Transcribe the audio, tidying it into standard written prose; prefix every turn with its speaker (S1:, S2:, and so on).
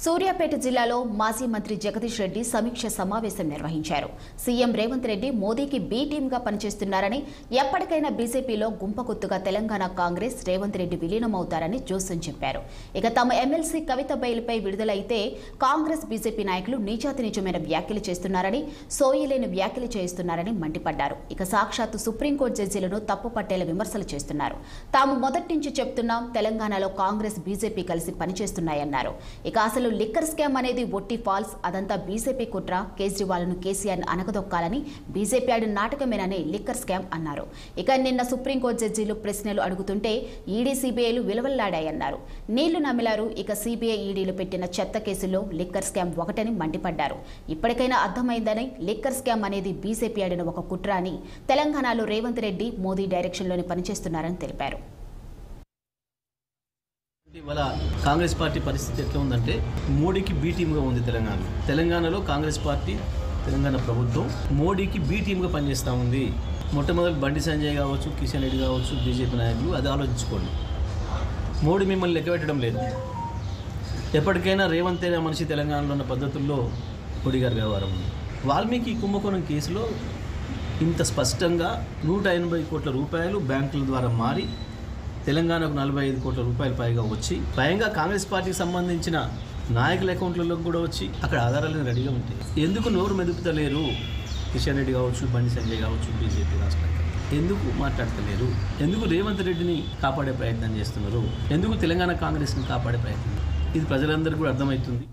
S1: సూర్యాపేట జిల్లాలో మాజీ మంత్రి జగదీష్ రెడ్డి సమీక్ష సమావేశం నిర్వహించారు. సీఎం రేవంత్ రెడ్డి మోదీకి బి టీంగా పనిచేస్తున్నారని, ఎప్పటికైనా బీజేపీలో గుంపగుత్తుగా తెలంగాణ కాంగ్రెస్ రేవంత్ రెడ్డి విలీనమవుతారని జోసెన్ చెప్పారు. ఇక తమ ఎమ్మెల్సీ కవిత బెయిల్పై విడుదలైతే కాంగ్రెస్ బీజేపీ నాయకులు నీచాతి నీచమైన వ్యాఖ్యలు చేస్తున్నారని, సోయలేని వ్యాఖ్యలు చేస్తున్నారని మండిపడ్డారు. ఇక సాక్షాత్తు సుప్రీంకోర్టు జడ్జీలను తప్పుపట్టేలా విమర్శలు చేస్తున్నారు. తాము మొదటి నుంచి చెప్తున్నాం, తెలంగాణలో కాంగ్రెస్ బీజేపీ కలిసి పనిచేస్తున్నాయన్నారు. ఇక అసలు లిక్కర్ స్కామ్ అనేది ఒట్టి ఫాల్స్, అదంతా బీజేపీ కుట్ర, కేజ్రీవాల్ను కేసీఆర్ అనగదొక్కాలని బీజేపీ ఆడిన నాటకమేనని లిక్కర్ స్కామ్ అన్నారు. ఇక నిన్న సుప్రీంకోర్టు జడ్జీలు ప్రశ్నలు అడుగుతుంటే ఈడీ సీబీఐలు విలువల్లాడాయన్నారు. నీళ్లు నమిలారు. ఇక సీబీఐ ఈడీలు పెట్టిన చెత్త కేసుల్లో లిక్కర్ స్కామ్ ఒకటని మండిపడ్డారు. ఇప్పటికైనా అర్థమైందని, లిక్కర్ స్కామ్ అనేది బీజేపీ ఆడిన ఒక కుట్ర అని, తెలంగాణలో రేవంత్ రెడ్డి మోదీ డైరెక్షన్లోనే పనిచేస్తున్నారని తెలిపారు.
S2: ఇవాళ కాంగ్రెస్ పార్టీ పరిస్థితి ఎట్లా ఉందంటే మోడీకి బి టీమ్గా ఉంది. తెలంగాణలో కాంగ్రెస్ పార్టీ, తెలంగాణ ప్రభుత్వం మోడీకి బి టీమ్గా పనిచేస్తూ ఉంది. మొట్టమొదటి బండి సంజయ్ కావచ్చు, కిషన్ రెడ్డి కావచ్చు, బీజేపీ నాయకులు అది ఆలోచించుకోండి. మోడీ మిమ్మల్ని లెక్కపెట్టడం లేదు. ఎప్పటికైనా రేవంత్ అనే మనిషి తెలంగాణలో ఉన్న పద్ధతుల్లో మోడీ గారి వ్యవహారం ఉంది. వాల్మీకి కుంభకోణం కేసులో ఇంత స్పష్టంగా 180 కోట్ల రూపాయలు బ్యాంకుల ద్వారా మారి తెలంగాణకు 45 కోట్ల రూపాయలు పైగా వచ్చి, పైగా కాంగ్రెస్ పార్టీకి సంబంధించిన నాయకుల అకౌంట్లలో కూడా వచ్చి అక్కడ ఆధారాలను రెడీగా ఉంటాయి. ఎందుకు నోరు మెదుపుతలేరు? కిషన్ రెడ్డి కావచ్చు, బండి సంజయ్ కావచ్చు, బీజేపీ రాష్ట్ర ఎందుకు మాట్లాడతలేరు? ఎందుకు రేవంత్ రెడ్డిని కాపాడే ప్రయత్నం చేస్తున్నారు? ఎందుకు తెలంగాణ కాంగ్రెస్ని కాపాడే ప్రయత్నం? ఇది ప్రజలందరికీ కూడా అర్థమవుతుంది.